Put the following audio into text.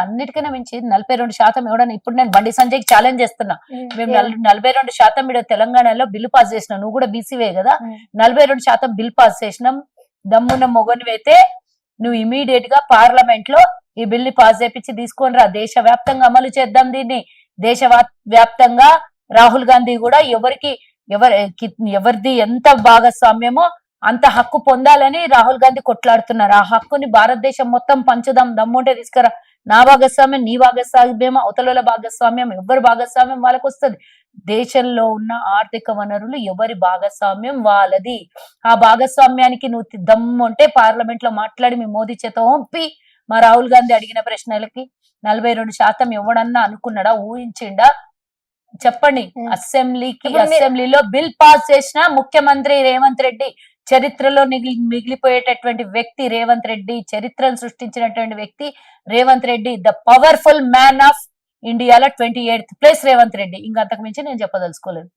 అన్నిటికన్నా మించి 42% ఎవడన్నా ఇప్పుడు నేను బండి సంజయ్కి ఛాలెంజ్ చేస్తున్నా. మేము 42% మీద తెలంగాణలో బిల్లు పాస్ చేసినాం. నువ్వు కూడా బీసీవే కదా, 42% బిల్ పాస్ చేసినాం. దమ్మున్న మొగనివైతే నువ్వు ఇమీడియట్ గా పార్లమెంట్ లో ఈ బిల్ని పాస్ చేపించి తీసుకొని రా. దేశవ్యాప్తంగా అమలు చేద్దాం దీన్ని. దేశవ్యాప్తంగా రాహుల్ గాంధీ కూడా ఎవరిది ఎంత భాగస్వామ్యమో అంత హక్కు పొందాలని రాహుల్ గాంధీ కొట్లాడుతున్నారు. ఆ హక్కుని భారతదేశం మొత్తం పంచుదాం, దమ్ముంటే తీసుకురా. నా భాగస్వామ్యం, నీ భాగస్వామ్యం, అవతల భాగస్వామ్యం, ఎవరి భాగస్వామ్యం వాళ్ళకు వస్తుంది. దేశంలో ఉన్న ఆర్థిక వనరులు ఎవరి భాగస్వామ్యం వాళ్ళది. ఆ భాగస్వామ్యానికి నువ్వు దమ్ముంటే పార్లమెంట్ లో మాట్లాడి మీ మోదీ చేత ఒంపి మా రాహుల్ గాంధీ అడిగిన ప్రశ్నలకి 42% ఎవడన్నా అనుకున్నాడా, ఊహించిండా? చెప్పండి. అసెంబ్లీలో బిల్ పాస్ చేసిన ముఖ్యమంత్రి రేవంత్ రెడ్డి, చరిత్రలో మిగిలిపోయేటటువంటి వ్యక్తి రేవంత్ రెడ్డి, చరిత్రను సృష్టించినటువంటి వ్యక్తి Revanth Reddy, the powerful man of ఇండియాలో 28th ప్లేస్ రేవంత్ రెడ్డి. ఇంకా అంతకు మించి నేను చెప్పదలుచుకోలేదు.